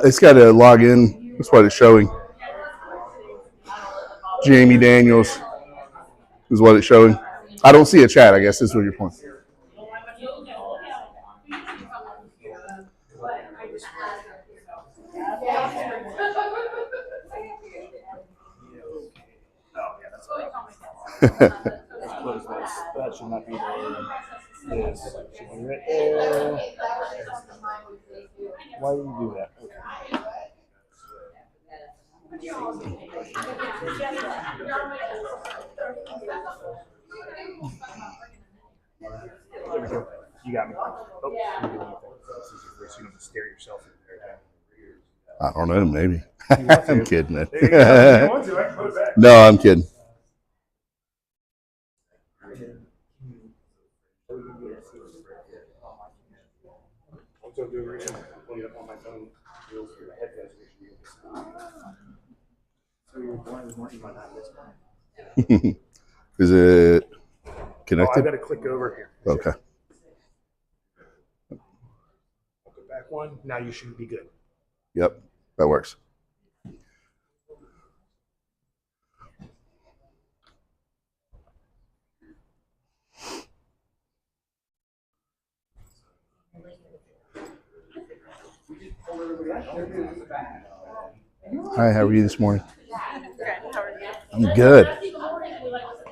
It's got to log in. That's what it's showing. Jamie Daniels is what it's showing. I don't see a chat. I guess this is what your point. That should not be there. This should be right there. Why would you do that? There we go. You got me. Oh, you're doing it. This is your first. You don't have to stare yourself in there. I don't know. Maybe. I'm kidding. Man. No, I'm kidding. Is it connected? I got to click over here. Okay. Go back one. Now you should be good. Yep, that works. Hi, how are you this morning? Good. How are you? I'm good.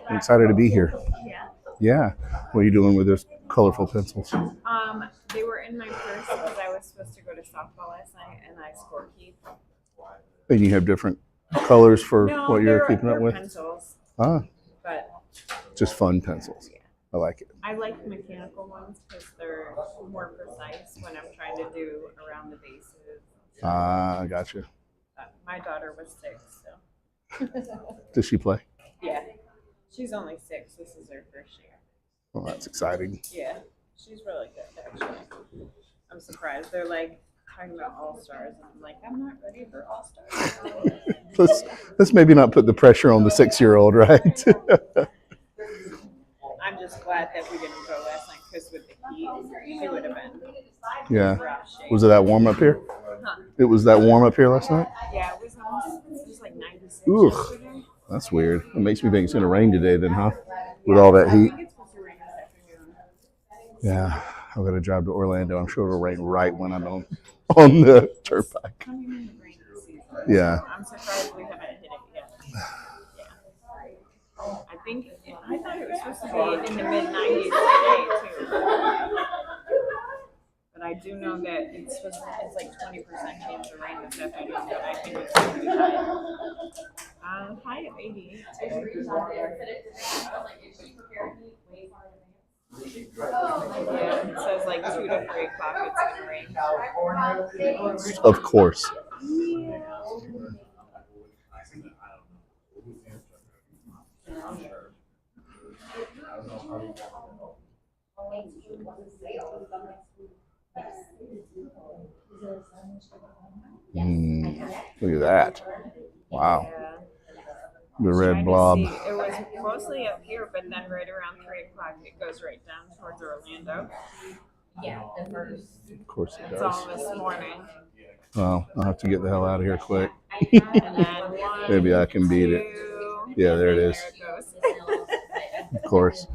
I'm excited to be here. Yeah. Yeah. What are you doing with those colorful pencils? They were in my purse because I was supposed to go to softball last night, and I scorekeep. And you have different colors for No, what you're they're keeping up with? Pencils, Ah, but just fun pencils. yeah. I like it. I like mechanical ones because they're more precise when I'm trying to do around the bases. Ah, gotcha. My daughter was 6, so Does she play? yeah, she's only 6. This is her first year. Well, that's exciting. Yeah, she's really good actually. I'm surprised. They're like talking about all-stars, and I'm like, I'm not ready for all-stars. Let's maybe not put the pressure on the 6-year-old, right? I'm just glad that we didn't go last night because with the heat, it would have been Yeah. rough shape. Was it that warm up here? Huh. It was that warm up here last night? Yeah, it was like 96 Ugh. yesterday. That's weird. It makes me think it's going to rain today then, huh? With all that heat. I think it's supposed to rain this afternoon. Yeah. I'm going to drive to Orlando. I'm sure it'll rain right when I'm on the turnpike. Coming in the rain season. Yeah. I'm surprised we haven't hit it yet. Yeah. I thought it was supposed to be in the mid-90s today, too. But I do know that it's like 20% chance of rain this afternoon, but I think it's going to be high. High of 88 today. Yeah, it says like 2 to 3 o'clock it's going to rain. Of course. Look at that. Wow. Yeah. The red Trying to blob. see. It was mostly up here, but then right around 3 o'clock it goes right down towards Orlando. Of course it It's all does. this morning. Well, I'll have to get the hell out of here quick. And then one, Maybe I can beat it. 2, Yeah, there it and is. there it goes. Of course.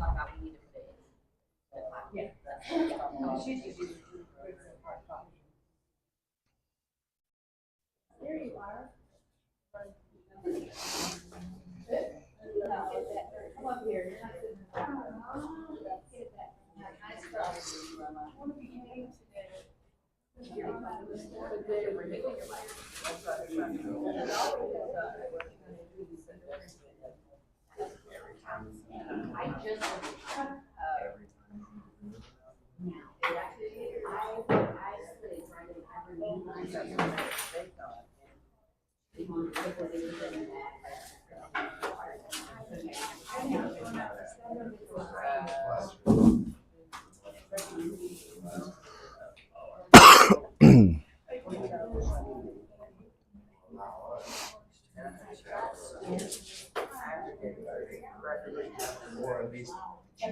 So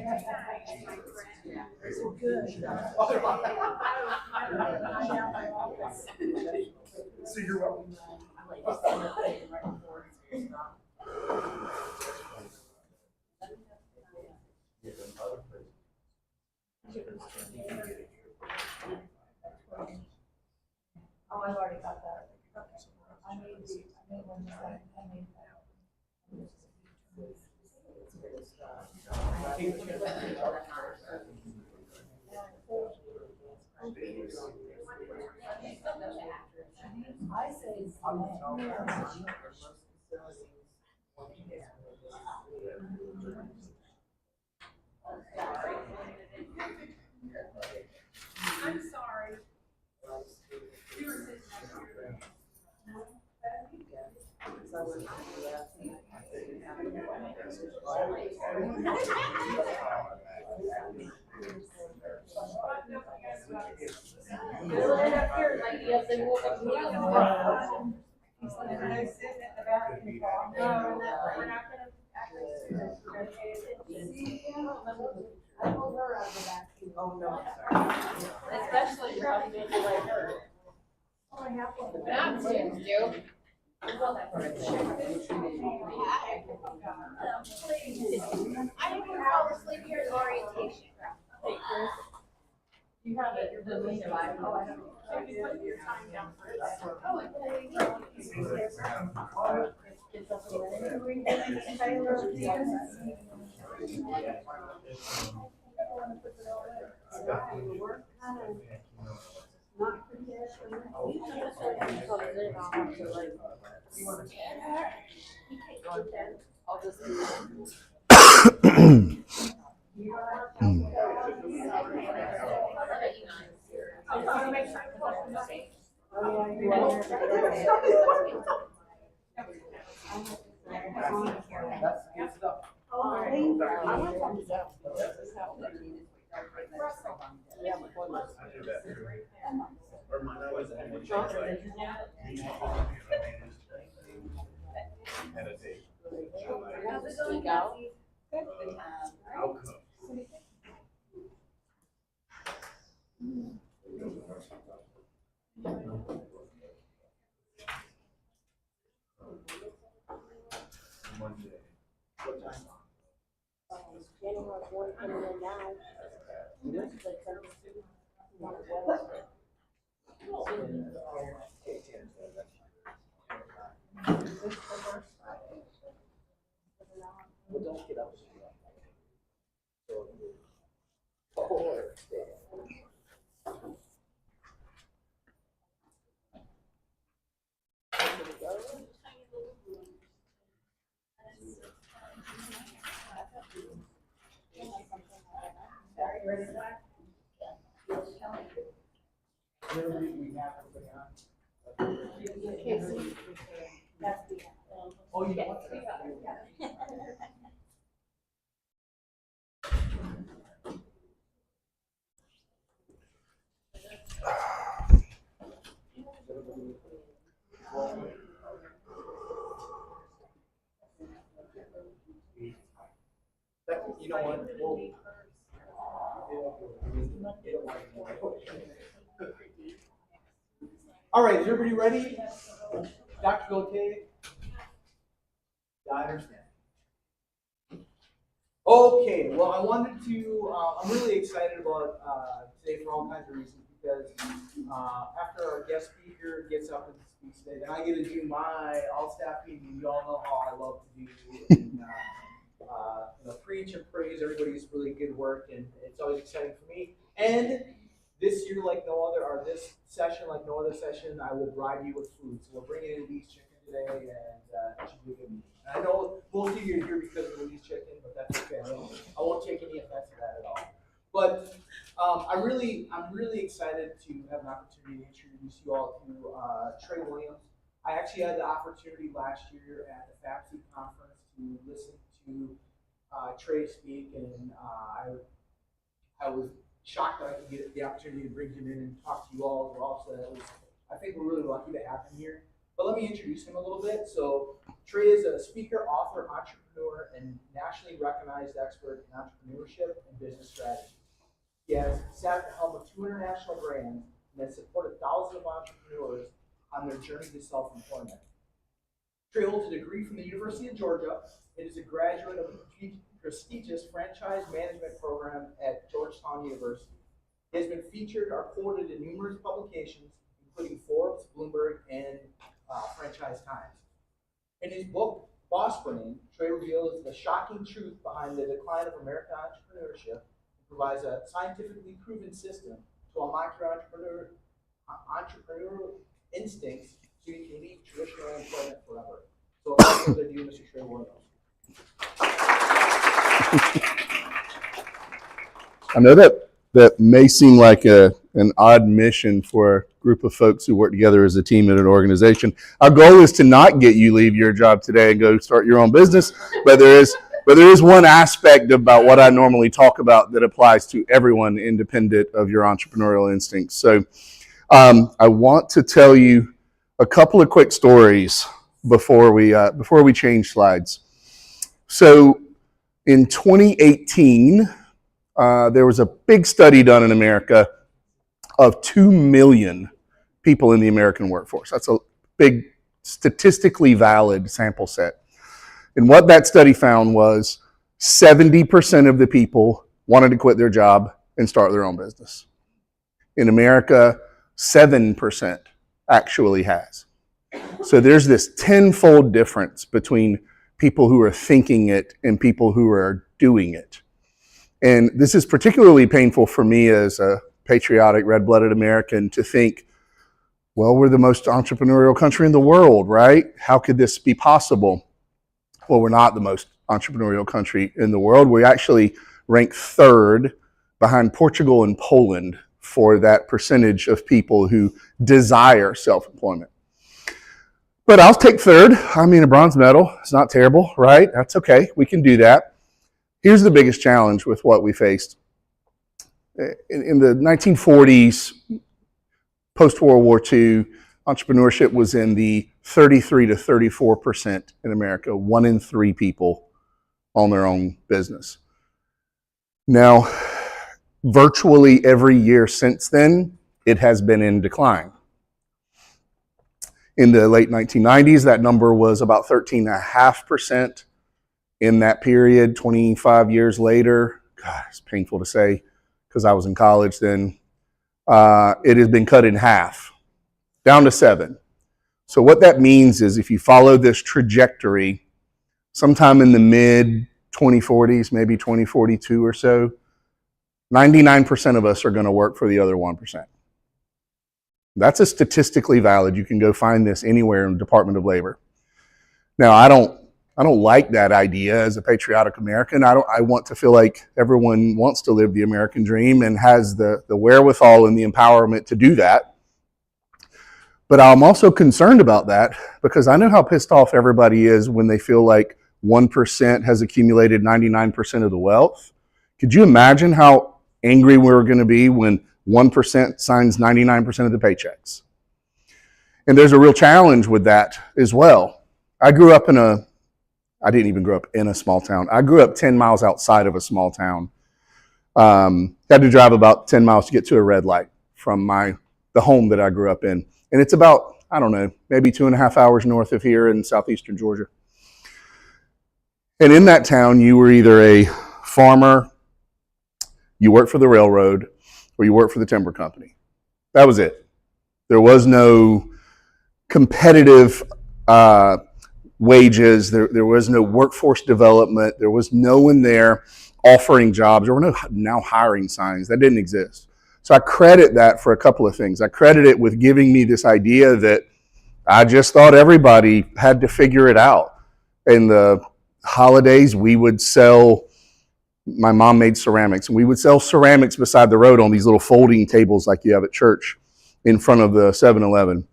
you're welcome. Oh, I've already got that. I made one just like, I made that. I say. I'm sorry. Oh, no. Especially from people like her. Not Jim, Joe. I didn't fall asleep here at orientation. You have it, the link of it. Oh, I have it. So you put your time down for it. It's up and I'll just I just want to make sure. That's good stuff. Or mine was meditate. Outcome. Monday. What time? Well, don't get up. Oh, you know what? You know what? All right, is everybody ready? Dr. Gautier? I understand. Okay, well, I wanted to, I'm really excited about today for all kinds of reasons because after our guest speaker gets up and speaks today, then I get to do my all-staff meeting. You all know how I love to do and, preach and praise everybody's really good work, and it's always exciting for me. And this year, like no other, or this session, like no other session, I will bribe you with food. So we're bringing in Lee's chicken today, and it should be a good meeting. And I know most of you are here because of the Lee's chicken, but that's okay. I won't take any offense to that at all. But I'm really excited to have an opportunity to introduce you all to Trey Williams. I actually had the opportunity last year at the FAPSI conference to listen to Trey speak, and I was shocked that I could get the opportunity to bring him in and talk to you all as well. So that was, I think we're really lucky to have him here. But let me introduce him a little bit. So Trey is a speaker, author, entrepreneur, and nationally recognized expert in entrepreneurship and business strategy. He has sat at the helm of 2 international brands and has supported thousands of entrepreneurs on their journey to self-employment. Trey holds a degree from the University of Georgia and is a graduate of the prestigious franchise management program at Georgetown University. He has been featured or quoted in numerous publications, including Forbes, Bloomberg, and Franchise Times. In his book, Boss Brain, Trey reveals the shocking truth behind the decline of American entrepreneurship and provides a scientifically proven system to unlock your entrepreneurial instincts so you can leave traditional employment forever. So without further ado, Mr. Trey Williams. I know that may seem like an odd mission for a group of folks who work together as a team in an organization. Our goal is to not get you leave your job today and go start your own business, but there is one aspect about what I normally talk about that applies to everyone independent of your entrepreneurial instincts. So I want to tell you a couple of quick stories before we change slides. So in 2018, there was a big study done in America of 2 million people in the American workforce. That's a big, statistically valid sample set. And what that study found was 70% of the people wanted to quit their job and start their own business. In America, 7% actually has. So there's this tenfold difference between people who are thinking it and people who are doing it. And this is particularly painful for me as a patriotic, red-blooded American to think, well, we're the most entrepreneurial country in the world, right? How could this be possible? Well, we're not the most entrepreneurial country in the world. We actually rank 3rd behind Portugal and Poland for that percentage of people who desire self-employment. But I'll take 3rd. I mean, a bronze medal. It's not terrible, right? That's okay. We can do that. Here's the biggest challenge with what we faced. In the 1940s, post-World War II, entrepreneurship was in the 33 to 34% in America. 1 in 3 people own their own business. Now, virtually every year since then, it has been in decline. In the late 1990s, that number was about 13.5%. In that period, 25 years later, God, it's painful to say because I was in college then, it has been cut in half, down to 7. So what that means is if you follow this trajectory, sometime in the mid-2040s, maybe 2042 or so, 99% of us are going to work for the other 1%. That's a statistically valid. You can go find this anywhere in the Department of Labor. Now, I don't like that idea as a patriotic American. I want to feel like everyone wants to live the American dream and has the wherewithal and the empowerment to do that. But I'm also concerned about that because I know how pissed off everybody is when they feel like 1% has accumulated 99% of the wealth. Could you imagine how angry we're going to be when 1% signs 99% of the paychecks? And there's a real challenge with that as well. I didn't even grow up in a small town. I grew up 10 miles outside of a small town. Had to drive about 10 miles to get to a red light from the home that I grew up in. And it's about, I don't know, maybe 2.5 hours north of here in southeastern Georgia. And in that town, you were either a farmer, you worked for the railroad, or you worked for the timber company. That was it. There was no competitive wages. There was no workforce development. There was no one there offering jobs. There were no now hiring signs. That didn't exist. So I credit that for a couple of things. I credit it with giving me this idea that I just thought everybody had to figure it out. In the holidays, we would sell, my mom made ceramics, and we would sell ceramics beside the road on these little folding tables like you have at church in front of the 7-Eleven.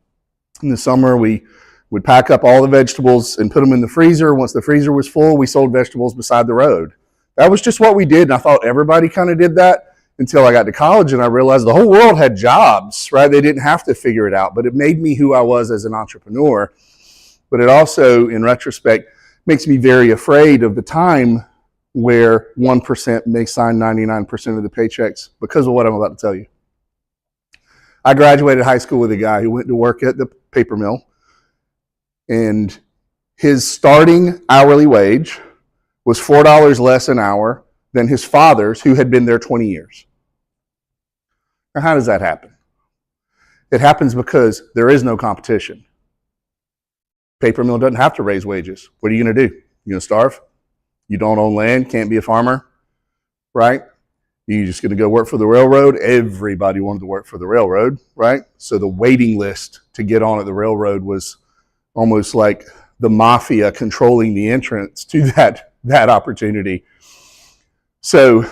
In the summer, we would pack up all the vegetables and put them in the freezer. Once the freezer was full, we sold vegetables beside the road. That was just what we did, and I thought everybody kind of did that. until I got to college and I realized the whole world had jobs, right? They didn't have to figure it out, but it made me who I was as an entrepreneur. But it also, in retrospect, makes me very afraid of the time where 1% may sign 99% of the paychecks because of what I'm about to tell you. I graduated high school with a guy who went to work at the paper mill, and his starting hourly wage was $4 less an hour than his father's, who had been there 20 years. Now, how does that happen? It happens because there is no competition. Paper mill doesn't have to raise wages. What are you going to do? You going to starve? You don't own land, can't be a farmer, right? You're just going to go work for the railroad. Everybody wanted to work for the railroad, right? So the waiting list to get on at the railroad was almost like the mafia controlling the entrance to that opportunity. So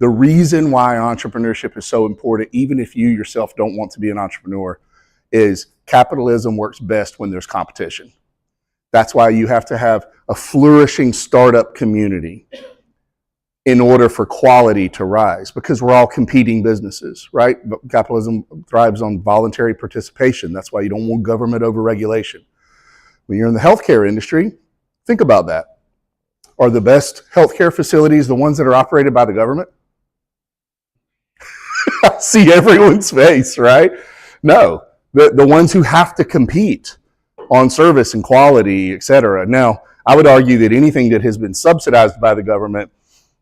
the reason why entrepreneurship is so important, even if you yourself don't want to be an entrepreneur, is capitalism works best when there's competition. That's why you have to have a flourishing startup community in order for quality to rise, because we're all competing businesses, right? But capitalism thrives on voluntary participation. That's why you don't want government over regulation. When you're in the healthcare industry, think about that. Are the best healthcare facilities the ones that are operated by the government? I see everyone's face, right? No, the ones who have to compete on service and quality, et cetera. Now, I would argue that anything that has been subsidized by the government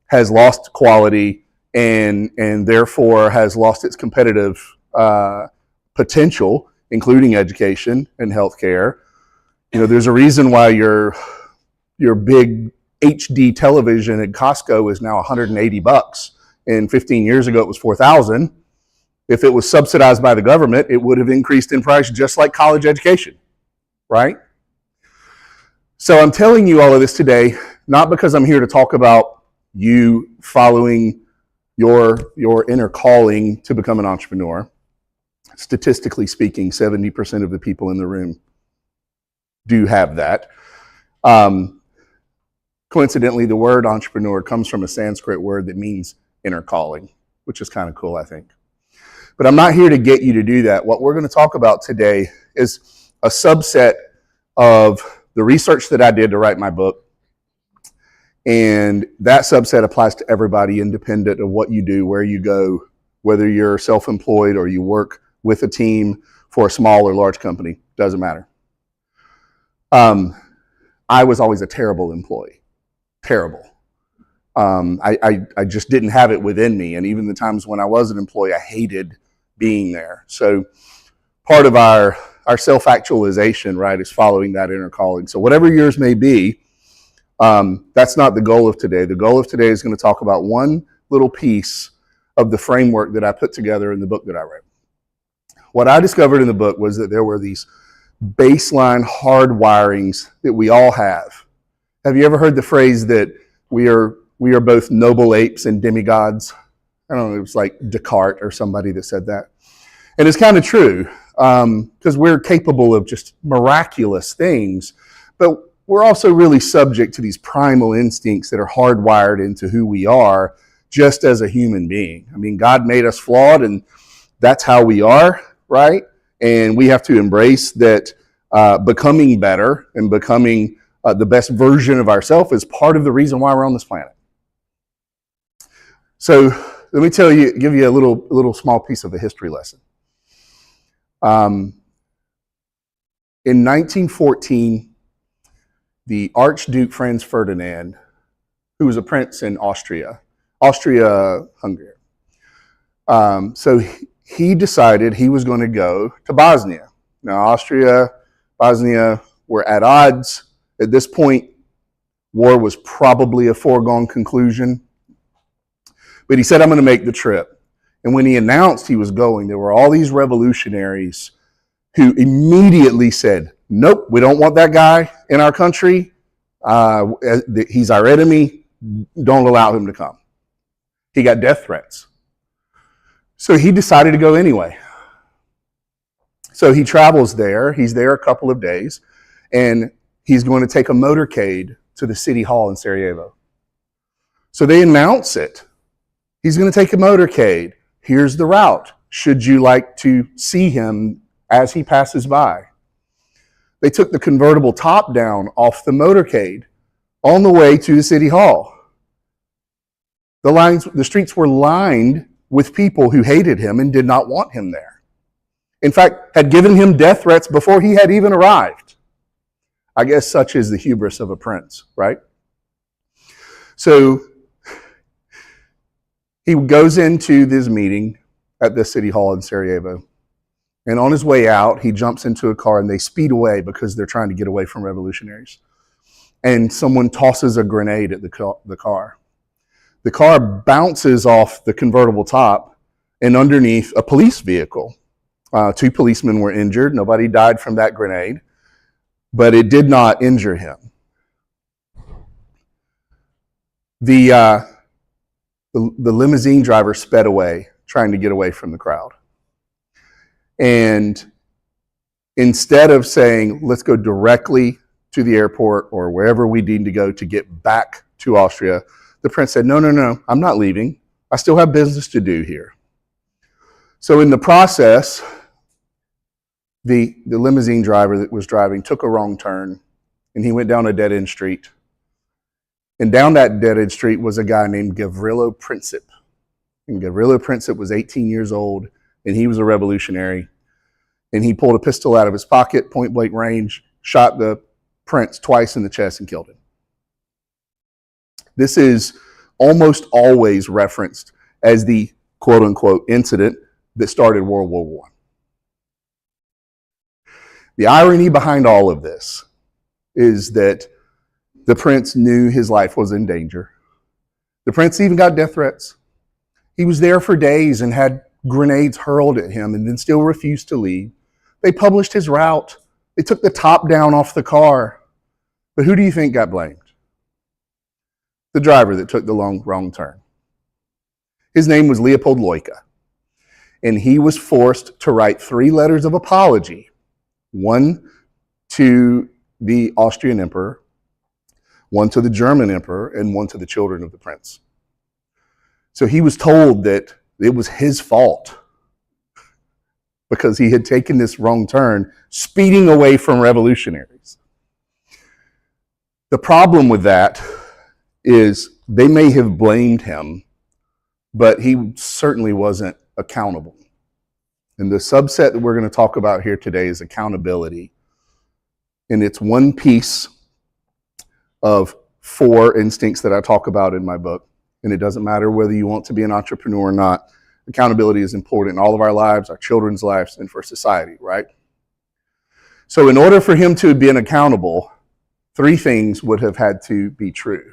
has lost quality and therefore has lost its competitive potential, including education and healthcare. You know, there's a reason why your big HD television at Costco is now $180. And 15 years ago, it was $4,000. If it was subsidized by the government, it would have increased in price just like college education, right? So I'm telling you all of this today, not because I'm here to talk about you following your inner calling to become an entrepreneur. Statistically speaking, 70% of the people in the room do have that. Coincidentally, the word entrepreneur comes from a Sanskrit word that means inner calling, which is kind of cool, I think. But I'm not here to get you to do that. What we're going to talk about today is a subset of the research that I did to write my book. And that subset applies to everybody, independent of what you do, where you go, whether you're self-employed or you work with a team for a small or large company, doesn't matter. I was always a terrible employee, terrible. I just didn't have it within me. And even the times when I was an employee, I hated being there. So part of our self-actualization, right, is following that inner calling. So whatever yours may be, that's not the goal of today. The goal of today is going to talk about one little piece of the framework that I put together in the book that I wrote. What I discovered in the book was that there were these baseline hardwirings that we all have. Have you ever heard the phrase that we are both noble apes and demigods? I don't know, it was like Descartes or somebody that said that. And it's kind of true, because we're capable of just miraculous things, but we're also really subject to these primal instincts that are hardwired into who we are just as a human being. I mean, God made us flawed, and that's how we are, right? And we have to embrace that becoming better and becoming the best version of ourselves is part of the reason why we're on this planet. So let me give you a little small piece of a history lesson. In 1914, the Archduke Franz Ferdinand, who was a prince in Austria-Hungary. So he decided he was going to go to Bosnia. Now, Austria, Bosnia were at odds. At this point, war was probably a foregone conclusion. But he said, I'm going to make the trip. And when he announced he was going, there were all these revolutionaries who immediately said, nope, we don't want that guy in our country. He's our enemy. Don't allow him to come. He got death threats. So he decided to go anyway. So he travels there. He's there a couple of days, and he's going to take a motorcade to the city hall in Sarajevo. So they announce it. He's going to take a motorcade. Here's the route. Should you like to see him as he passes by? They took the convertible top down off the motorcade on the way to the city hall. The streets were lined with people who hated him and did not want him there. In fact, had given him death threats before he had even arrived. I guess such is the hubris of a prince, right? So he goes into this meeting at the city hall in Sarajevo. And on his way out, he jumps into a car and they speed away because they're trying to get away from revolutionaries. And someone tosses a grenade at the car. The car bounces off the convertible top and underneath a police vehicle. 2 policemen were injured. Nobody died from that grenade, but it did not injure him. The limousine driver sped away, trying to get away from the crowd. And instead of saying, let's go directly to the airport or wherever we need to go to get back to Austria, the prince said, no, I'm not leaving. I still have business to do here. So in the process, the limousine driver that was driving took a wrong turn and he went down a dead-end street. And down that dead-end street was a guy named Gavrilo Princip. And Gavrilo Princip was 18 years old and he was a revolutionary. And he pulled a pistol out of his pocket, point blank range, shot the prince twice in the chest and killed him. This is almost always referenced as the quote unquote incident that started World War I. The irony behind all of this is that the prince knew his life was in danger. The prince even got death threats. He was there for days and had grenades hurled at him and then still refused to leave. They published his route. They took the top down off the car. But who do you think got blamed? The driver that took the wrong turn. His name was Leopold Loika. And he was forced to write 3 letters of apology. One to the Austrian emperor, one to the German emperor, and one to the children of the prince. So he was told that it was his fault because he had taken this wrong turn, speeding away from revolutionaries. The problem with that is they may have blamed him, but he certainly wasn't accountable. And the subset that we're going to talk about here today is accountability. And it's one piece of 4 instincts that I talk about in my book. And it doesn't matter whether you want to be an entrepreneur or not. Accountability is important in all of our lives, our children's lives, and for society, right? So in order for him to have been accountable, 3 things would have had to be true.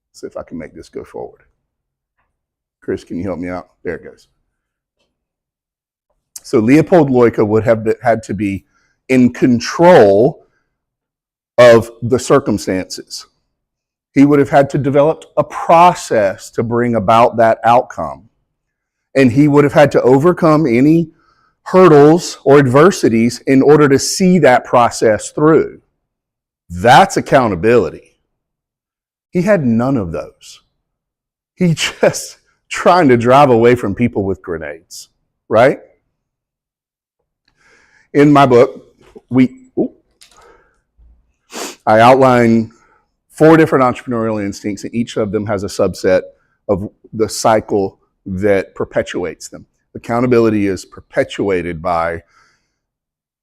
Let's see if I can make this go forward. Chris, can you help me out? There it goes. So Leopold Loika would have had to be in control of the circumstances. He would have had to develop a process to bring about that outcome. And he would have had to overcome any hurdles or adversities in order to see that process through. That's accountability. He had none of those. He just trying to drive away from people with grenades, right? In my book, I outline 4 different entrepreneurial instincts, and each of them has a subset of the cycle that perpetuates them. Accountability is perpetuated by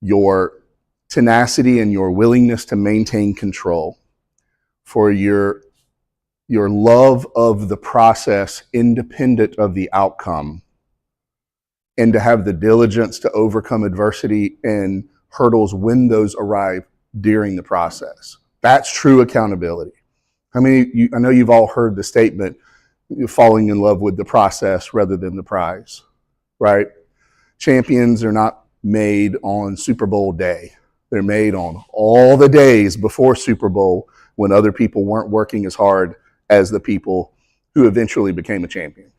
your tenacity and your willingness to maintain control, for your love of the process independent of the outcome, and to have the diligence to overcome adversity and hurdles when those arrive during the process. That's true accountability. I know you've all heard the statement, you're falling in love with the process rather than the prize, right? Champions are not made on Super Bowl day. They're made on all the days before Super Bowl when other people weren't working as hard as the people who eventually became a champion.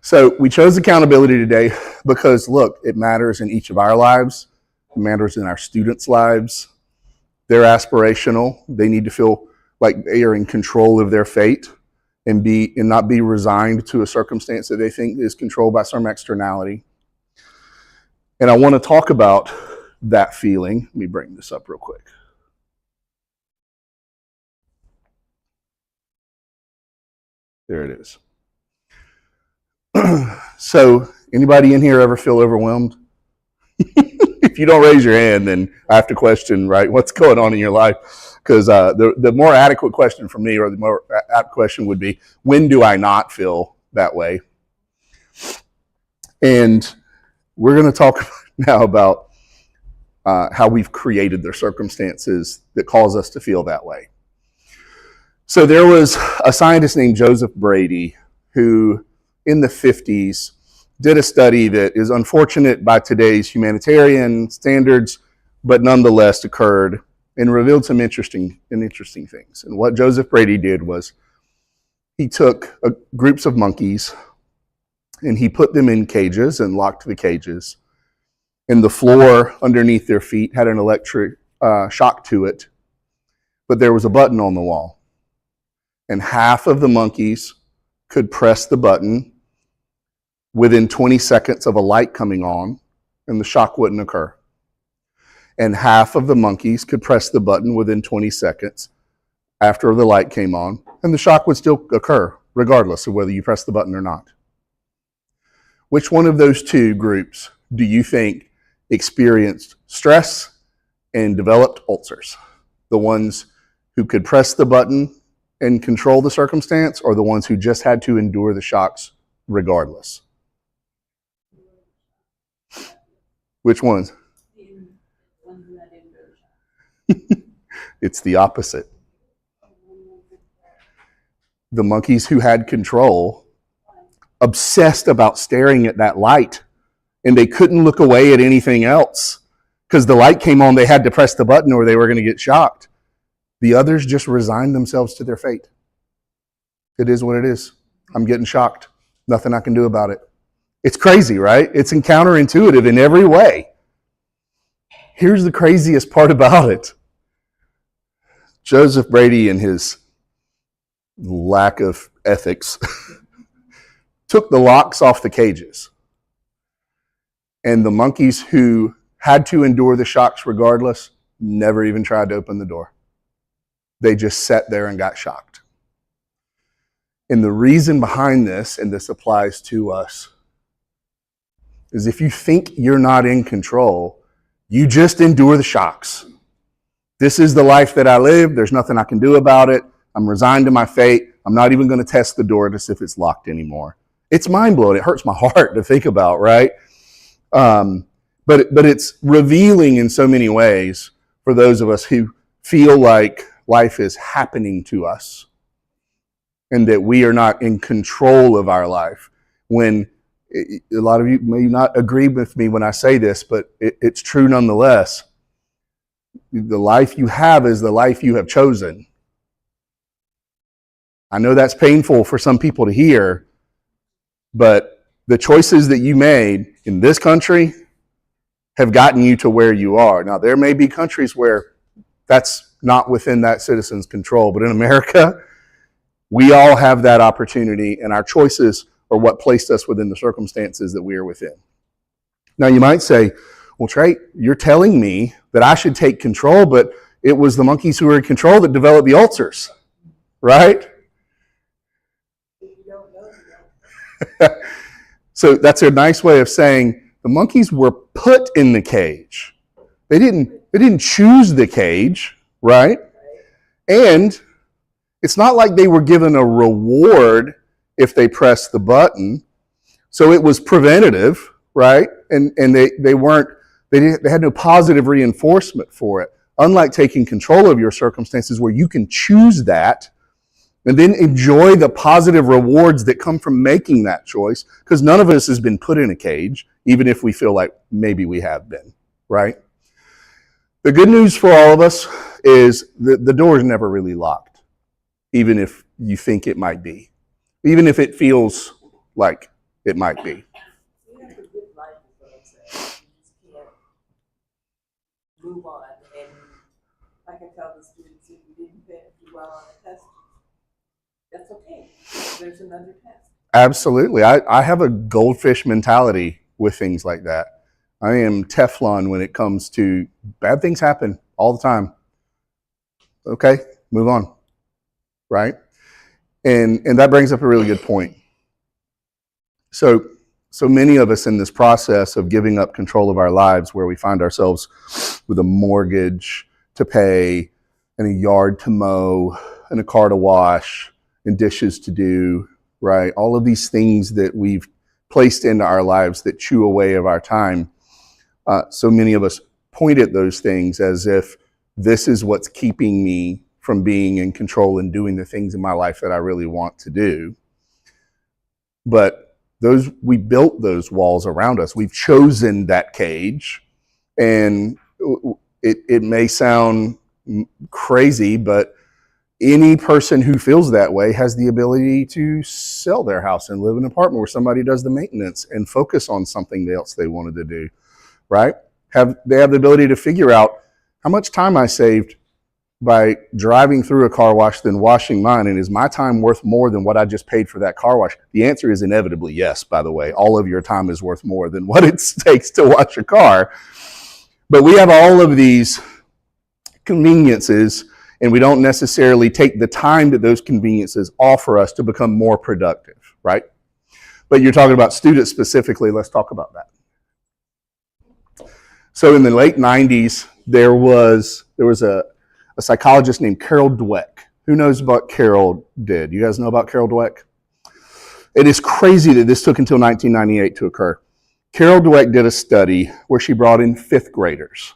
So we chose accountability today because, look, it matters in each of our lives. It matters in our students' lives. They're aspirational. They need to feel like they are in control of their fate. and not be resigned to a circumstance that they think is controlled by some externality. And I want to talk about that feeling. Let me bring this up real quick. There it is. So, anybody in here ever feel overwhelmed? If you don't raise your hand, then I have to question, right, what's going on in your life? Because the more adequate question for me, or the more apt question would be, when do I not feel that way? And we're going to talk now about how we've created the circumstances that cause us to feel that way. So there was a scientist named Joseph Brady who, in the 50s, did a study that is unfortunate by today's humanitarian standards, but nonetheless occurred and revealed some interesting things. And what Joseph Brady did was he took groups of monkeys and he put them in cages and locked the cages. And the floor underneath their feet had an electric shock to it, but there was a button on the wall. And half of the monkeys could press the button within 20 seconds of a light coming on, and the shock wouldn't occur. And half of the monkeys could press the button within 20 seconds after the light came on, and the shock would still occur, regardless of whether you press the button or not. Which one of those two groups do you think experienced stress and developed ulcers? The ones who could press the button and control the circumstance, or the ones who just had to endure the shocks regardless? Which ones? It's the opposite. The monkeys who had control obsessed about staring at that light, and they couldn't look away at anything else because the light came on. They had to press the button or they were going to get shocked. The others just resigned themselves to their fate. It is what it is. I'm getting shocked. Nothing I can do about it. It's crazy, right? It's counterintuitive in every way. Here's the craziest part about it. Joseph Brady, and his lack of ethics, took the locks off the cages. And the monkeys who had to endure the shocks regardless never even tried to open the door. They just sat there and got shocked. And the reason behind this, and this applies to us, is if you think you're not in control, you just endure the shocks. This is the life that I live. There's nothing I can do about it. I'm resigned to my fate. I'm not even going to test the door to see if it's locked anymore. It's mind-blowing. It hurts my heart to think about, right? But it's revealing in so many ways for those of us who feel like life is happening to us and that we are not in control of our life. When a lot of you may not agree with me when I say this, but it's true nonetheless. The life you have is the life you have chosen. I know that's painful for some people to hear, but the choices that you made in this country have gotten you to where you are. Now, there may be countries where that's not within that citizen's control, but in America, we all have that opportunity, and our choices are what placed us within the circumstances that we are within. Now, you might say, well, Trey, you're telling me that I should take control, but it was the monkeys who were in control that developed the ulcers, right? So that's a nice way of saying the monkeys were put in the cage. They didn't choose the cage, right? And it's not like they were given a reward if they pressed the button. So it was preventative, right? And they had no positive reinforcement for it. Unlike taking control of your circumstances where you can choose that and then enjoy the positive rewards that come from making that choice, because none of us has been put in a cage, even if we feel like maybe we have been, right? The good news for all of us is that the door is never really locked, even if you think it might be, even if it feels like it might be. You have a good life, is what I'm saying. You just can't move on. And like I tell the students, if you didn't do well on a test, that's okay. There's another test. Absolutely. I have a goldfish mentality with things like that. I am Teflon when it comes to bad things happen all the time. Okay, move on. Right? And that brings up a really good point. So many of us in this process of giving up control of our lives, where we find ourselves with a mortgage to pay and a yard to mow and a car to wash and dishes to do, right? All of these things that we've placed into our lives that chew away of our time. So many of us point at those things as if this is what's keeping me from being in control and doing the things in my life that I really want to do. But we built those walls around us. We've chosen that cage, and it may sound crazy, but any person who feels that way has the ability to sell their house and live in an apartment where somebody does the maintenance and focus on something else they wanted to do, right? They have the ability to figure out how much time I saved by driving through a car wash than washing mine, and is my time worth more than what I just paid for that car wash? The answer is inevitably yes, by the way. All of your time is worth more than what it takes to wash a car. But we have all of these conveniences, and we don't necessarily take the time that those conveniences offer us to become more productive, right? But you're talking about students specifically. Let's talk about that. So in the late 90s, there was a psychologist named Carol Dweck. Who knows what Carol did? You guys know about Carol Dweck? It is crazy that this took until 1998 to occur. Carol Dweck did a study where she brought in fifth graders,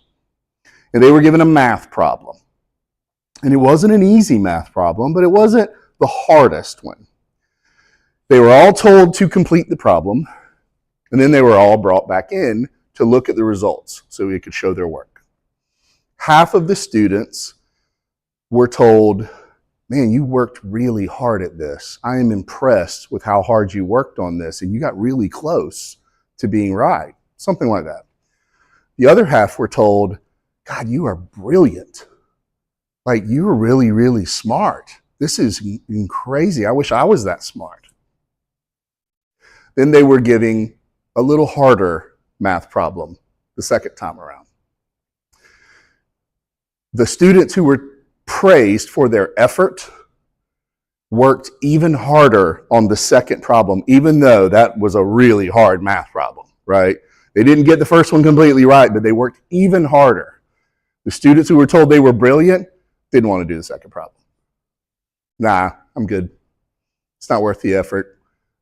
and they were given a math problem. And it wasn't an easy math problem, but it wasn't the hardest one. They were all told to complete the problem, and then they were all brought back in to look at the results so we could show their work. Half of the students were told, man, you worked really hard at this. I am impressed with how hard you worked on this, and you got really close to being right. Something like that. The other half were told, God, you are brilliant. Like, you are really, really smart. This is crazy. I wish I was that smart. Then they were giving a little harder math problem the second time around. The students who were praised for their effort worked even harder on the second problem, even though that was a really hard math problem, right? They didn't get the first one completely right, but they worked even harder. The students who were told they were brilliant didn't want to do the second problem. Nah, I'm good. It's not worth the effort.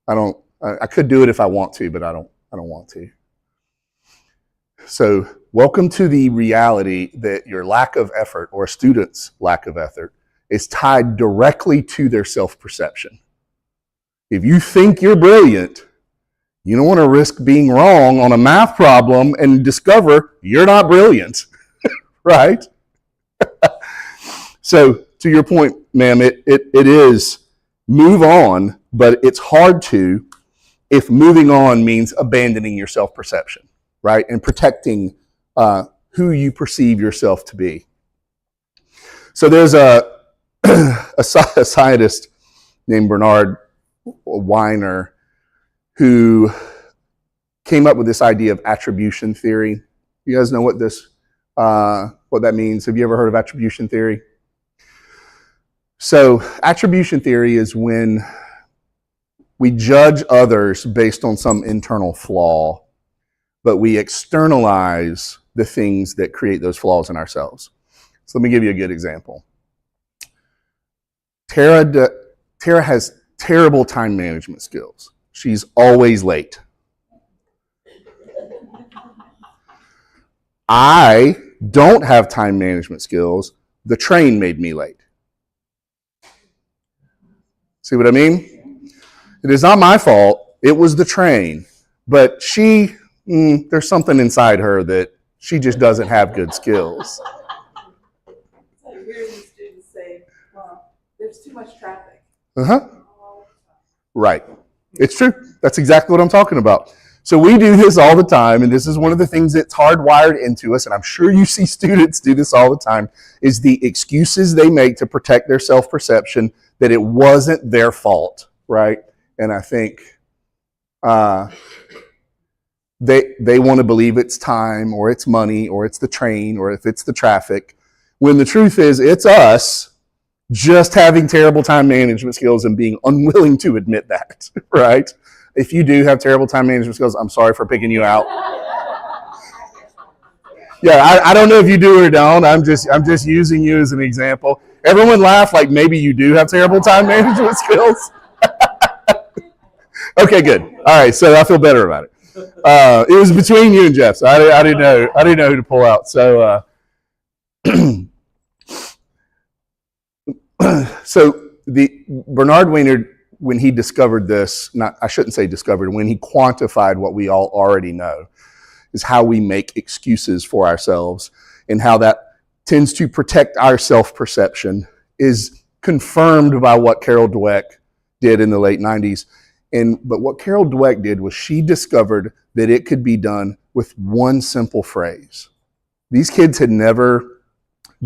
I could do it if I want to, but I don't want to. So welcome to the reality that your lack of effort, or a student's lack of effort, is tied directly to their self-perception. If you think you're brilliant, you don't want to risk being wrong on a math problem and discover you're not brilliant, right? So to your point, ma'am, it is move on, but it's hard to if moving on means abandoning your self-perception, right? And protecting who you perceive yourself to be. So there's a scientist named Bernard Weiner who came up with this idea of attribution theory. You guys know what that means? Have you ever heard of attribution theory? So attribution theory is when we judge others based on some internal flaw, but we externalize the things that create those flaws in ourselves. So let me give you a good example. Tara has terrible time management skills. She's always late. I don't have time management skills. The train made me late. See what I mean? It is not my fault. It was the train. But there's something inside her that she just doesn't have good skills. So you're hearing the students say, well, there's too much traffic. Uh-huh. Right. It's true. That's exactly what I'm talking about. So we do this all the time, and this is one of the things that's hardwired into us, and I'm sure you see students do this all the time, is the excuses they make to protect their self-perception that it wasn't their fault, right? And I think they want to believe it's time or it's money or it's the train or if it's the traffic, when the truth is it's us just having terrible time management skills and being unwilling to admit that, right? If you do have terrible time management skills, I'm sorry for picking you out. Yeah, I don't know if you do or don't. I'm just using you as an example. Everyone laugh like maybe you do have terrible time management skills. Okay, good. All right, so I feel better about it. It was between you and Jeff, so I didn't know who to pull out. So so the Bernard Wiener, when he discovered this, I shouldn't say discovered, when he quantified what we all already know, is how we make excuses for ourselves and how that tends to protect our self-perception, is confirmed by what Carol Dweck did in the late 90s. But what Carol Dweck did was she discovered that it could be done with one simple phrase. These kids had never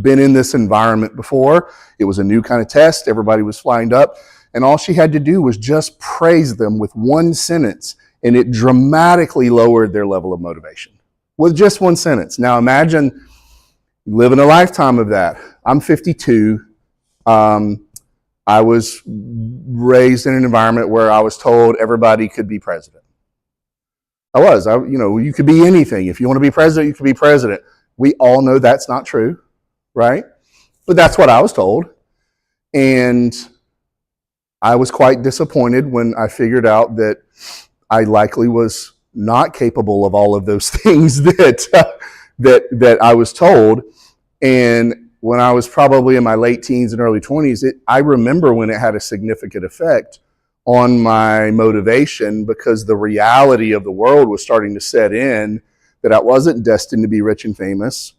been in this environment before. It was a new kind of test. Everybody was flying up. And all she had to do was just praise them with one sentence, and it dramatically lowered their level of motivation with just one sentence. Now imagine living a lifetime of that. I'm 52. I was raised in an environment where I was told everybody could be president. You could be anything. If you want to be president, you could be president. We all know that's not true, right? But that's what I was told. And I was quite disappointed when I figured out that I likely was not capable of all of those things that I was told. And when I was probably in my late teens and early 20s, I remember when it had a significant effect on my motivation, because the reality of the world was starting to set in, that I wasn't destined to be rich and famous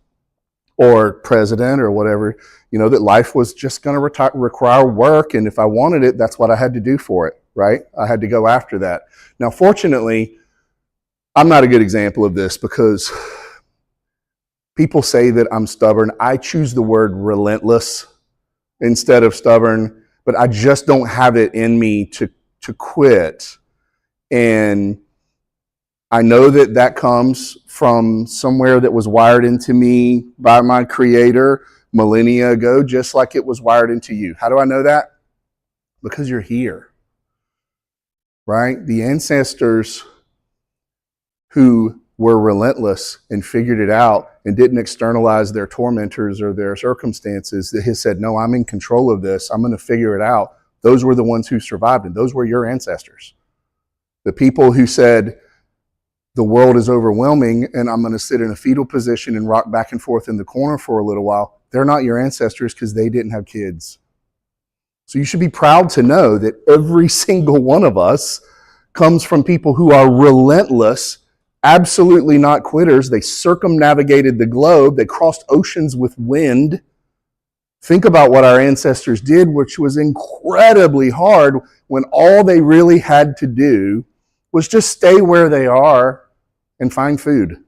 or president or whatever, that life was just going to require work. And if I wanted it, that's what I had to do for it, right? I had to go after that. Now, fortunately, I'm not a good example of this because people say that I'm stubborn. I choose the word relentless instead of stubborn, but I just don't have it in me to quit. And I know that comes from somewhere that was wired into me by my Creator millennia ago, just like it was wired into you. How do I know that? Because you're here, right? The ancestors who were relentless and figured it out and didn't externalize their tormentors or their circumstances, that has said, no, I'm in control of this, I'm going to figure it out. Those were the ones who survived, and those were your ancestors. The people who said, the world is overwhelming and I'm going to sit in a fetal position and rock back and forth in the corner for a little while, they're not your ancestors because they didn't have kids. So you should be proud to know that every single one of us comes from people who are relentless, absolutely not quitters. They circumnavigated the globe. They crossed oceans with wind. Think about what our ancestors did, which was incredibly hard, when all they really had to do was just stay where they are and find food.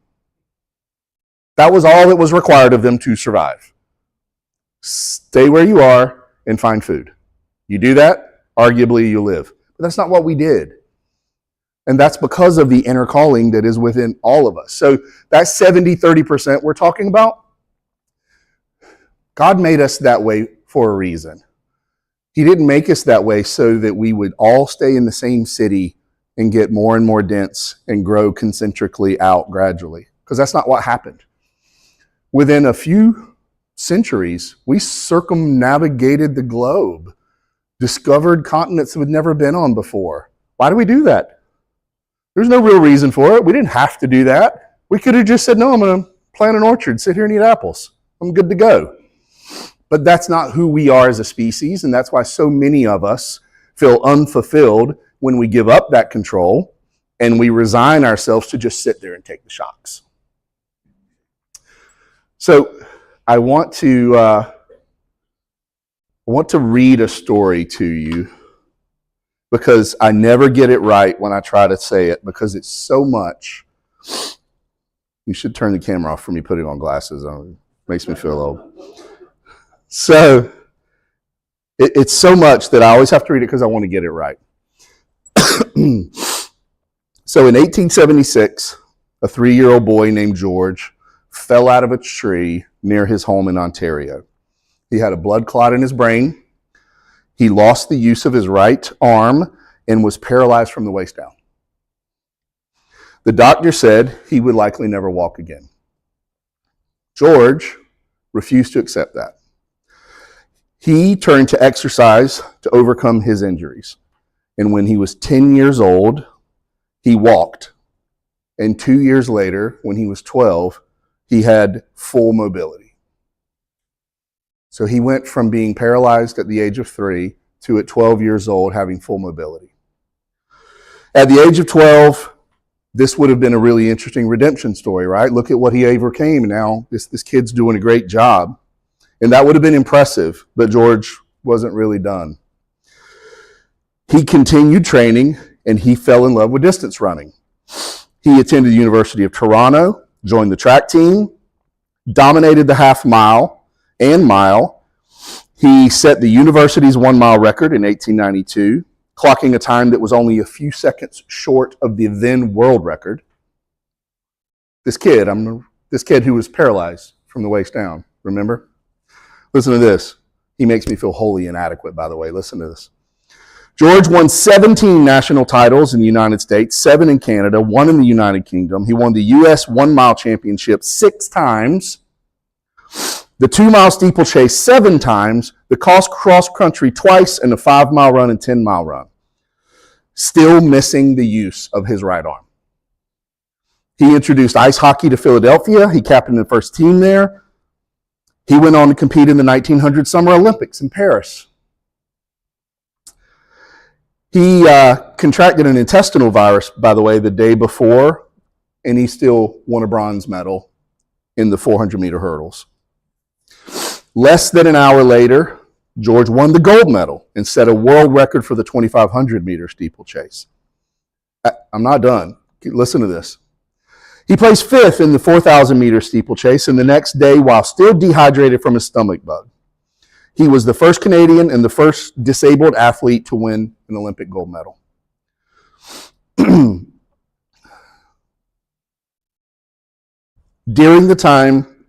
That was all that was required of them to survive. Stay where you are and find food. You do that, arguably you live. But that's not what we did. And that's because of the inner calling that is within all of us. So that 70-30% we're talking about, God made us that way for a reason. He didn't make us that way so that we would all stay in the same city and get more and more dense and grow concentrically out gradually, because that's not what happened. Within a few centuries, we circumnavigated the globe, discovered continents that we'd never been on before. Why do we do that? There's no real reason for it. We didn't have to do that. We could have just said, no, I'm going to plant an orchard, sit here and eat apples. I'm good to go. But that's not who we are as a species, and that's why so many of us feel unfulfilled when we give up that control and we resign ourselves to just sit there and take the shocks. So I want to read a story to you, because I never get it right when I try to say it, because it's so much. You should turn the camera off for me putting on glasses. It makes me feel old. So It's so much that I always have to read it because I want to get it right. So in 1876, a 3-year-old boy named George fell out of a tree near his home in Ontario. He had a blood clot in his brain. He lost the use of his right arm and was paralyzed from the waist down. The doctor said he would likely never walk again. George refused to accept that. He turned to exercise to overcome his injuries. And when he was 10 years old, he walked. And 2 years later, when he was 12, he had full mobility. So he went from being paralyzed at the age of 3 to at 12 years old having full mobility. At the age of 12, this would have been a really interesting redemption story, right? Look at what he overcame. Now this kid's doing a great job. And that would have been impressive, but George wasn't really done. He continued training, and he fell in love with distance running. He attended the University of Toronto, joined the track team, dominated the half mile and mile. He set the university's 1-mile record in 1892, clocking a time that was only a few seconds short of the then world record. This kid who was paralyzed from the waist down, remember? Listen to this. He makes me feel wholly inadequate, by the way. Listen to this. George won 17 national titles in the United States, 7 in Canada, 1 in the United Kingdom. He won the U.S. 1-mile championship 6 times, the 2-mile steeplechase 7 times, the cross country twice, and the 5-mile run and 10-mile run. Still missing the use of his right arm. He introduced ice hockey to Philadelphia. He captained the first team there. He went on to compete in the 1900 Summer Olympics in Paris. He contracted an intestinal virus, by the way, the day before, and he still won a bronze medal in the 400-meter hurdles. Less than an hour later, George won the gold medal and set a world record for the 2,500-meter steeplechase. I'm not done. Listen to this. He placed 5th in the 4,000-meter steeplechase, and the next day, while still dehydrated from his stomach bug, he was the first Canadian and the first disabled athlete to win an Olympic gold medal. During the time,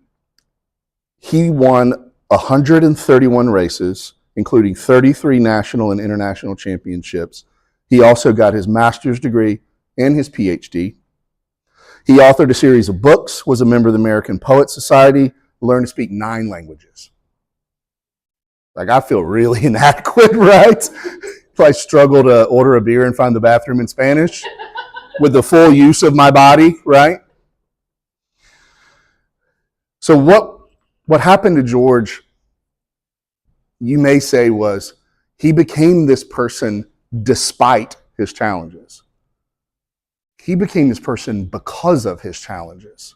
he won 131 races, including 33 national and international championships. He also got his master's degree and his PhD. He authored a series of books, was a member of the American Poets Society, learned to speak 9 languages. Like, I feel really inadequate, right? If I struggle to order a beer and find the bathroom in Spanish with the full use of my body, right? So what happened to George, you may say, was he became this person despite his challenges. He became this person because of his challenges.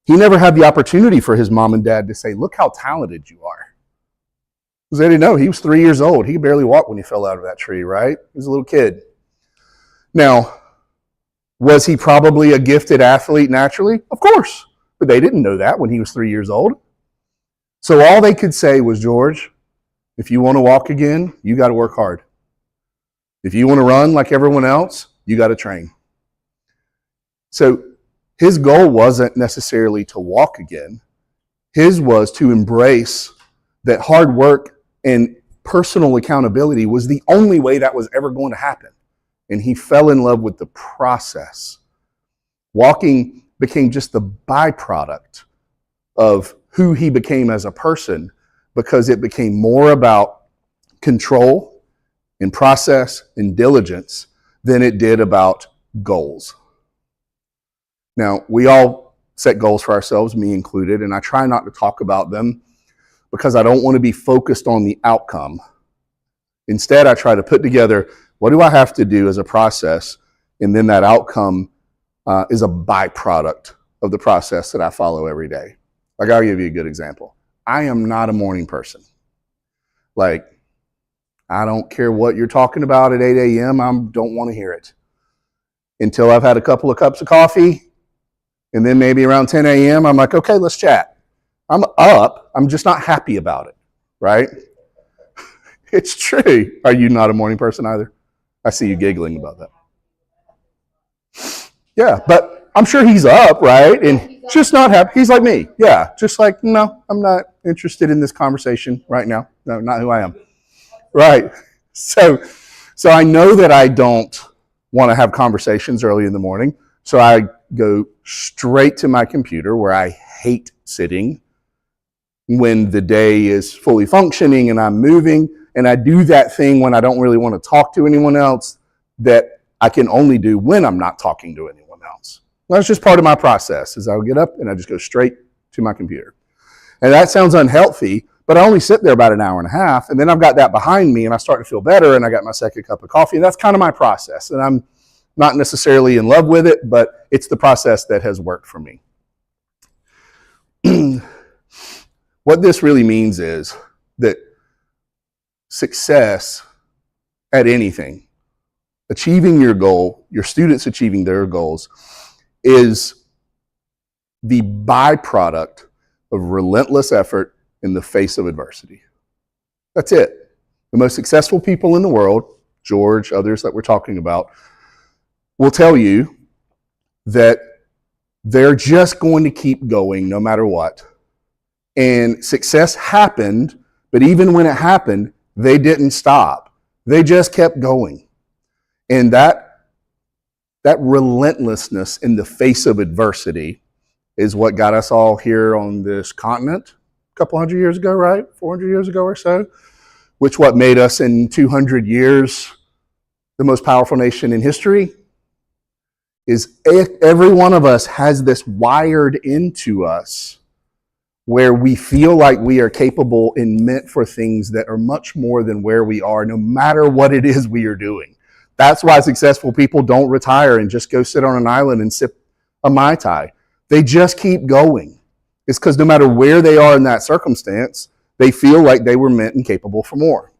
He never had the opportunity for his mom and dad to say, look how talented you are. Because they didn't know. He was 3 years old. He could barely walk when he fell out of that tree, right? He was a little kid. Now, was he probably a gifted athlete naturally? Of course. But they didn't know that when he was 3 years old. So all they could say was, George, if you want to walk again, you got to work hard. If you want to run like everyone else, you got to train. So his goal wasn't necessarily to walk again. His was to embrace that hard work and personal accountability was the only way that was ever going to happen. And he fell in love with the process. Walking became just the byproduct of who he became as a person, because it became more about control and process and diligence than it did about goals. Now, we all set goals for ourselves, me included, and I try not to talk about them because I don't want to be focused on the outcome. Instead, I try to put together, what do I have to do as a process? And then that outcome is a byproduct of the process that I follow every day. Like, I'll give you a good example. I am not a morning person. Like, I don't care what you're talking about at 8 a.m. I don't want to hear it until I've had a couple of cups of coffee. And then maybe around 10 a.m., I'm like, okay, let's chat. I'm up. I'm just not happy about it, right? It's true. Are you not a morning person either? I see you giggling about that. Yeah, but I'm sure he's up, right? And just not happy. He's like me. Yeah, just like, no, I'm not interested in this conversation right now. No, not who I am. Right. So I know that I don't want to have conversations early in the morning. So I go straight to my computer where I hate sitting when the day is fully functioning and I'm moving. And I do that thing when I don't really want to talk to anyone else that I can only do when I'm not talking to anyone else. That's just part of my process is I'll get up and I just go straight to my computer. And that sounds unhealthy, but I only sit there about an hour and a half, and then I've got that behind me and I start to feel better and I got my second cup of coffee, and that's kind of my process. And I'm not necessarily in love with it, but it's the process that has worked for me. What this really means is that success at anything, achieving your goal, your students achieving their goals, is the byproduct of relentless effort in the face of adversity. That's it. The most successful people in the world, George, others that we're talking about, will tell you that they're just going to keep going no matter what. And success happened, but even when it happened, they didn't stop. They just kept going. And that relentlessness in the face of adversity is what got us all here on this continent a couple hundred years ago, right? 400 years ago or so, which what made us in 200 years the most powerful nation in history is every one of us has this wired into us where we feel like we are capable and meant for things that are much more than where we are, no matter what it is we are doing. That's why successful people don't retire and just go sit on an island and sip a Mai Tai. They just keep going. It's because no matter where they are in that circumstance, they feel like they were meant and capable for more.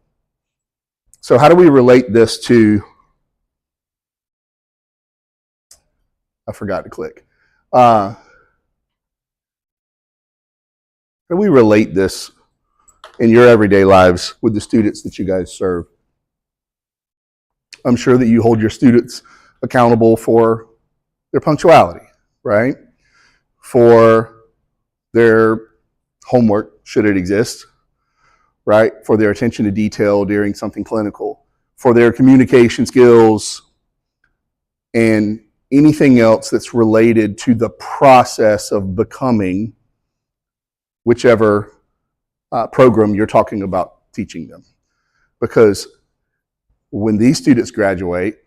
So how do we relate this to, I forgot to click. How do we relate this in your everyday lives with the students that you guys serve? I'm sure that you hold your students accountable for their punctuality, right? For their homework, should it exist, right? For their attention to detail during something clinical, for their communication skills, and anything else that's related to the process of becoming whichever program you're talking about teaching them. Because when these students graduate,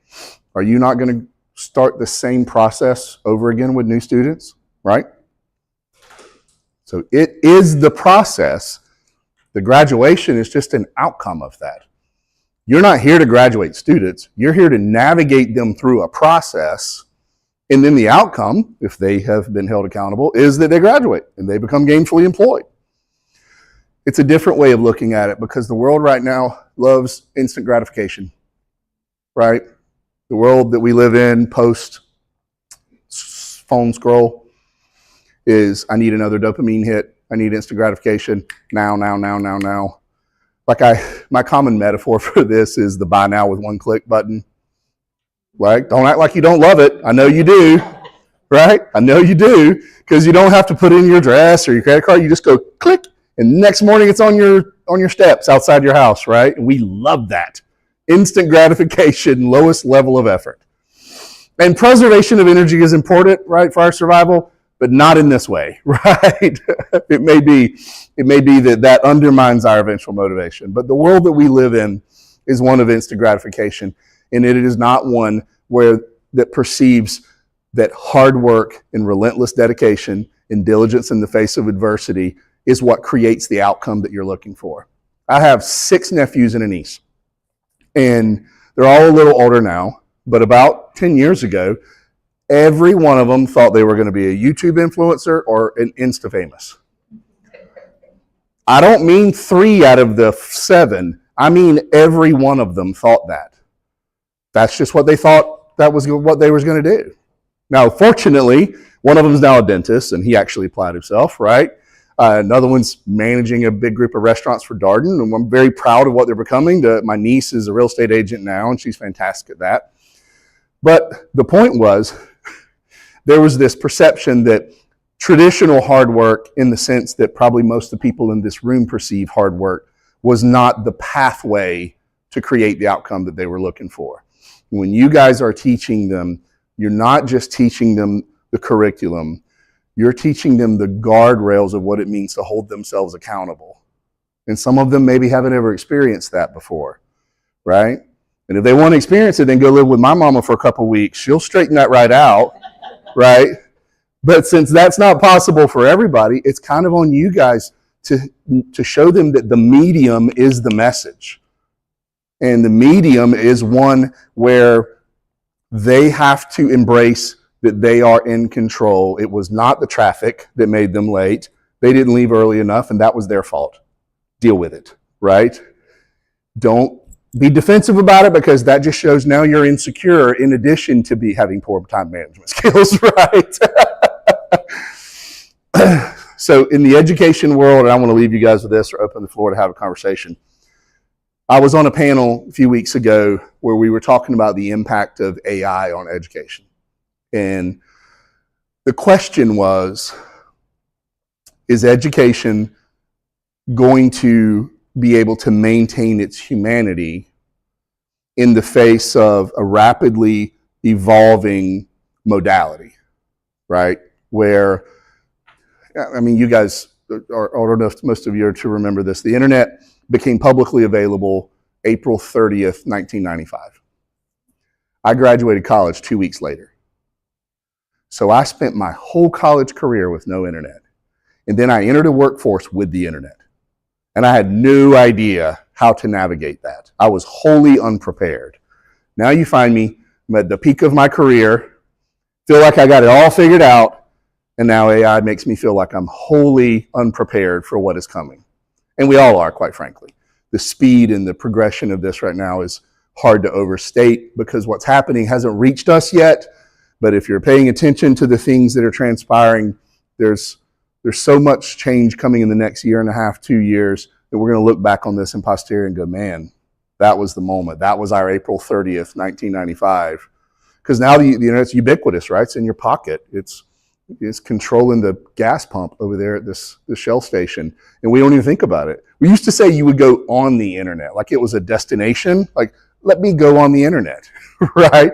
are you not going to start the same process over again with new students, right? So it is the process. The graduation is just an outcome of that. You're not here to graduate students. You're here to navigate them through a process. And then the outcome, if they have been held accountable, is that they graduate and they become gainfully employed. It's a different way of looking at it because the world right now loves instant gratification, right? The world that we live in post phone scroll is I need another dopamine hit. I need instant gratification now. Like my common metaphor for this is the buy now with one click button. Like, don't act like you don't love it. I know you do, right? I know you do, because you don't have to put in your address or your credit card. You just go click, and next morning it's on your steps outside your house, right? And we love that. Instant gratification, lowest level of effort. And preservation of energy is important, right, for our survival, but not in this way, right? It may be that undermines our eventual motivation. But the world that we live in is one of instant gratification. And it is not one that perceives that hard work and relentless dedication and diligence in the face of adversity is what creates the outcome that you're looking for. I have 6 nephews and a niece. And they're all a little older now. But about 10 years ago, every one of them thought they were going to be a YouTube influencer or an Insta famous. I don't mean 3 out of the 7. I mean every one of them thought that. That's just what they thought that was what they were going to do. Now, fortunately, one of them is now a dentist, and he actually applied himself, right? Another one's managing a big group of restaurants for Darden, and I'm very proud of what they're becoming. My niece is a real estate agent now, and she's fantastic at that. But the point was, there was this perception that traditional hard work, in the sense that probably most of the people in this room perceive hard work, was not the pathway to create the outcome that they were looking for. When you guys are teaching them, you're not just teaching them the curriculum, you're teaching them the guardrails of what it means to hold themselves accountable. And some of them maybe haven't ever experienced that before, right? And if they want to experience it, then go live with my mama for a couple of weeks. She'll straighten that right out, right? But since that's not possible for everybody, it's kind of on you guys to show them that the medium is the message. And the medium is one where they have to embrace that they are in control. It was not the traffic that made them late. They didn't leave early enough, and that was their fault. Deal with it, right? Don't be defensive about it, because that just shows now you're insecure in addition to having poor time management skills, right? So in the education world, and I want to leave you guys with this or open the floor to have a conversation. I was on a panel a few weeks ago where we were talking about the impact of AI on education. And the question was, is education going to be able to maintain its humanity in the face of a rapidly evolving modality, right? Where, I mean, you guys are old enough, most of you are to remember this. The internet became publicly available April 30th, 1995. I graduated college 2 weeks later. So I spent my whole college career with no internet. And then I entered a workforce with the internet. And I had no idea how to navigate that. I was wholly unprepared. Now you find me, I'm at the peak of my career, feel like I got it all figured out, and now AI makes me feel like I'm wholly unprepared for what is coming. And we all are, quite frankly. The speed and the progression of this right now is hard to overstate, because what's happening hasn't reached us yet. But if you're paying attention to the things that are transpiring, there's so much change coming in the next year and a half, 2 years, that we're going to look back on this in posterity and go, man, that was the moment. That was our April 30th, 1995. Because now the internet's ubiquitous, right? It's in your pocket. It's controlling the gas pump over there at this Shell station. And we don't even think about it. We used to say you would go on the internet, like it was a destination. Like, let me go on the internet, right?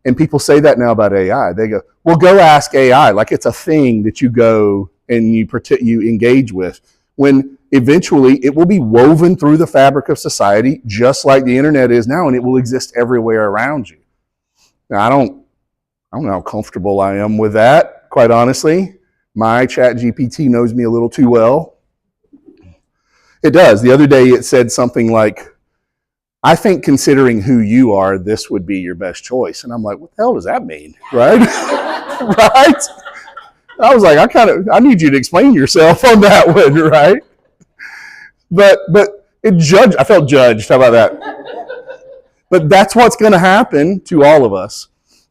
And people say that now about AI. They go, well, go ask AI, like it's a thing that you go and you engage with, when eventually it will be woven through the fabric of society, just like the internet is now, and it will exist everywhere around you. Now, I don't know how comfortable I am with that, quite honestly. My ChatGPT knows me a little too well. It does. The other day it said something like, I think considering who you are, this would be your best choice. And I'm like, what the hell does that mean? Right? Right? I was like, I need you to explain yourself on that one, right? But I felt judged. How about that? But that's what's going to happen to all of us.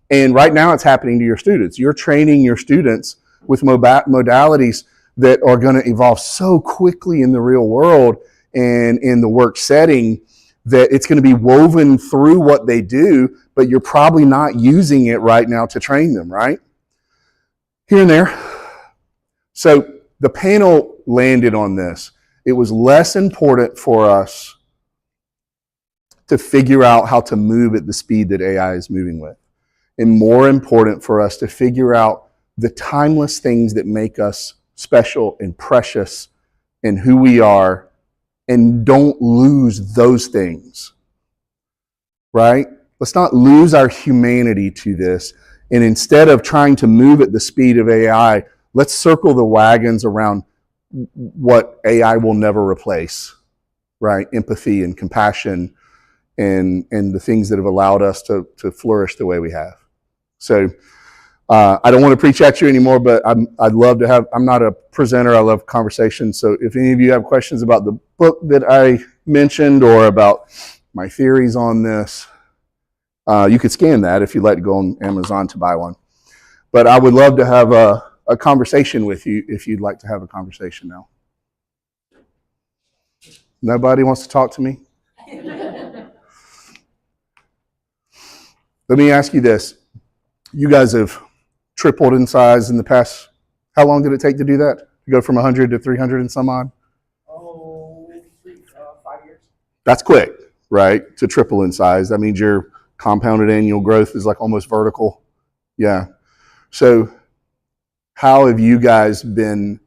And right now it's happening to your students. You're training your students with modalities that are going to evolve so quickly in the real world and in the work setting that it's going to be woven through what they do, but you're probably not using it right now to train them, right? Here and there. So the panel landed on this. It was less important for us to figure out how to move at the speed that AI is moving with, and more important for us to figure out the timeless things that make us special and precious and who we are, and don't lose those things, right? Let's not lose our humanity to this. And instead of trying to move at the speed of AI, let's circle the wagons around what AI will never replace, right? Empathy and compassion and the things that have allowed us to flourish the way we have. So I don't want to preach at you anymore, but I'd love to have, I'm not a presenter, I love conversation. So if any of you have questions about the book that I mentioned or about my theories on this, you could scan that if you'd like to go on Amazon to buy one. But I would love to have a a conversation with you if you'd like to have a conversation now. Nobody wants to talk to me? Let me ask you this. You guys have tripled in size in the past. How long did it take to do that? To go from 100 to 300 and some odd? Oh, 5 years. That's quick, right? To triple in size. That means your compounded annual growth is like almost vertical. Yeah. So how have you guys been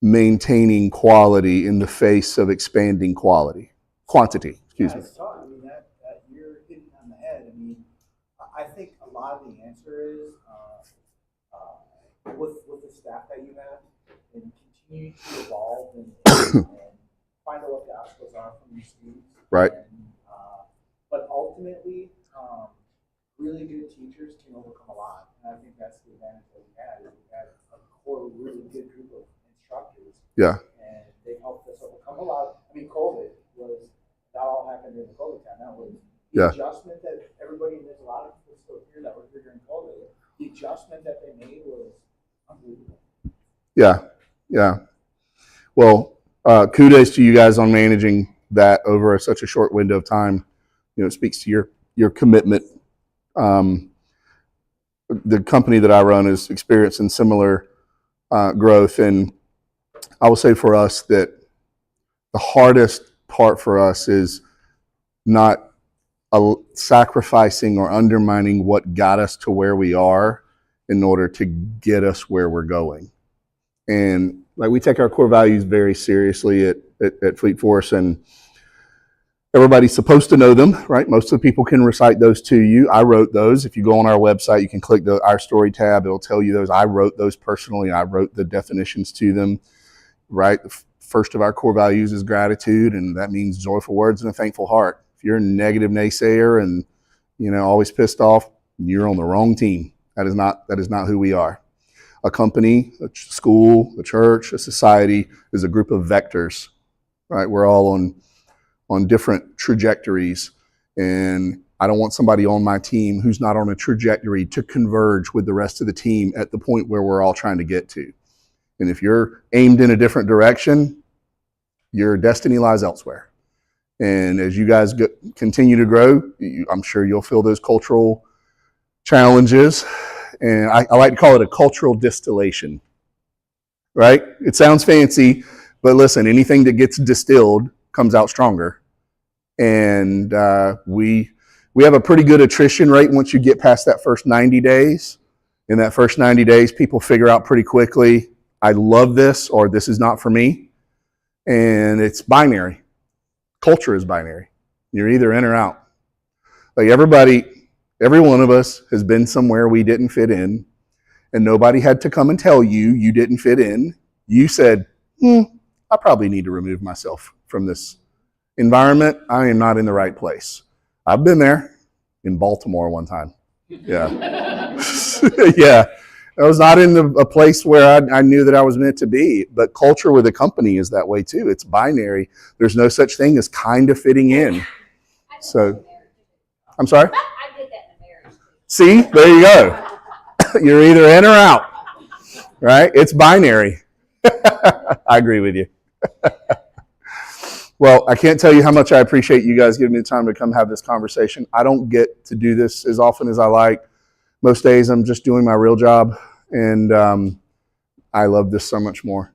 maintaining quality in the face of expanding quantity? Excuse me. It's tough. I mean, that you're hitting on the head. I mean, I think a lot of the answer is with the staff that you have and continue to evolve and find out what the obstacles are from your students. Right. And, but ultimately, really good teachers can overcome a lot. And I think that's the advantage that we had. Is we had a core, really good group of instructors. Yeah. And they helped us overcome a lot. I mean, COVID was, that all happened during the COVID time. That was the adjustment that everybody, there's a lot of people still here that were here during COVID. The adjustment that they made was unbelievable. Yeah. Yeah. Well, kudos to you guys on managing that over such a short window of time. You know, it speaks to your commitment. The company that I run is experiencing similar growth, and I will say for us that the hardest part for us is not sacrificing or undermining what got us to where we are in order to get us where we're going. And like, we take our core values very seriously at Fleet Force, and everybody's supposed to know them, right? Most of the people can recite those to you. I wrote those. If you go on our website, you can click the Our Story tab. It'll tell you those. I wrote those personally. I wrote the definitions to them, right? The first of our core values is gratitude, and that means joyful words and a thankful heart. If you're a negative naysayer and, you know, always pissed off, you're on the wrong team. That is not who we are. A company, a school, a church, a society is a group of vectors, right? We're all on different trajectories, and I don't want somebody on my team who's not on a trajectory to converge with the rest of the team at the point where we're all trying to get to. And if you're aimed in a different direction, your destiny lies elsewhere. And as you guys continue to grow, I'm sure you'll feel those cultural challenges. And I like to call it a cultural distillation, right? It sounds fancy, but listen, anything that gets distilled comes out stronger. And we have a pretty good attrition rate once you get past that first 90 days. In that first 90 days, people figure out pretty quickly, I love this, or this is not for me. And it's binary. Culture is binary. You're either in or out. Like every one of us has been somewhere we didn't fit in, and nobody had to come and tell you didn't fit in. You said, I probably need to remove myself from this environment. I am not in the right place. I've been there in Baltimore one time. Yeah. Yeah. I was not in a place where I knew that I was meant to be, but culture with a company is that way too. It's binary. There's no such thing as kind of fitting in. So, I'm sorry? I did that in a marriage. See, there you go. You're either in or out, right? It's binary. I agree with you. Well, I can't tell you how much I appreciate you guys giving me the time to come have this conversation. I don't get to do this as often as I like. Most days I'm just doing my real job, and I love this so much more.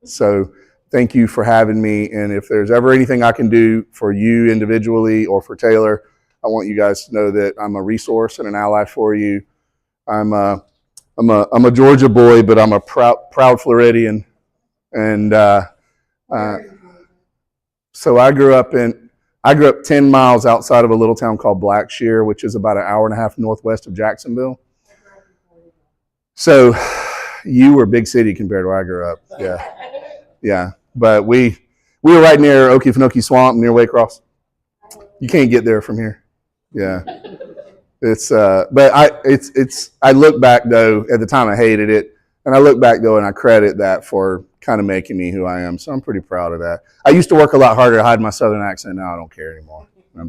So thank you for having me, and if there's ever anything I can do for you individually or for Taylor, I want you guys to know that I'm a resource and an ally for you. I'm a Georgia boy, but I'm a proud Floridian, and so I grew up 10 miles outside of a little town called Blackshear, which is about an hour and a half northwest of Jacksonville. So you were big city compared to where I grew up. Yeah. Yeah. But we were right near Okefenokee Swamp, near Waycross. You can't get there from here. Yeah. I look back though, at the time I hated it. And I look back though, and I credit that for kind of making me who I am. So I'm pretty proud of that. I used to work a lot harder to hide my Southern accent. Now I don't care anymore. I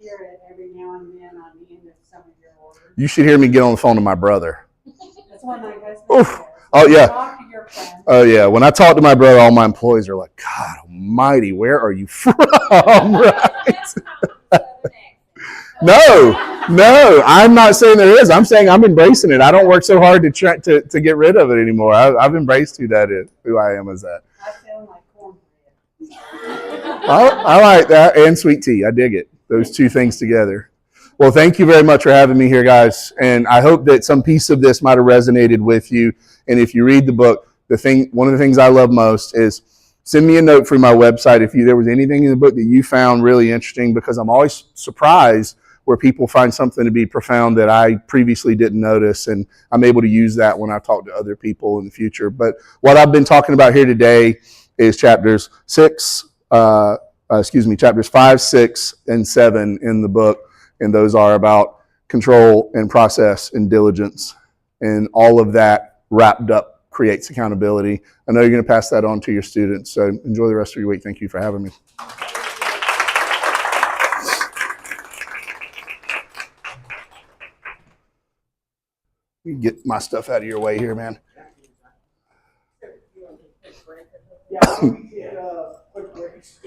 hear it every now and then on the end of some of your orders. You should hear me get on the phone to my brother. That's when my husband Oof. Oh, yeah. Talk to your friends. Oh, yeah. When I talk to my brother, all my employees are like, God almighty, where are you from? Right? No, I'm not saying there is. I'm saying I'm embracing it. I don't work so hard to try to get rid of it anymore. I've embraced who that is, who I am as that. I feel like cornbread. I like that, and sweet tea. I dig it. Those two things together. Well, thank you very much for having me here, guys. And I hope that some piece of this might have resonated with you. And if you read the book, one of the things I love most is send me a note through my website if there was anything in the book that you found really interesting, because I'm always surprised where people find something to be profound that I previously didn't notice, and I'm able to use that when I talk to other people in the future. But what I've been talking about here today is chapters 5, 6, and 7 in the book, and those are about control and process and diligence, and all of that wrapped up creates accountability. I know you're going to pass that on to your students, so enjoy the rest of your week. Thank you for having me. You get my stuff out of your way here, man. Yeah, we can take quick breaks.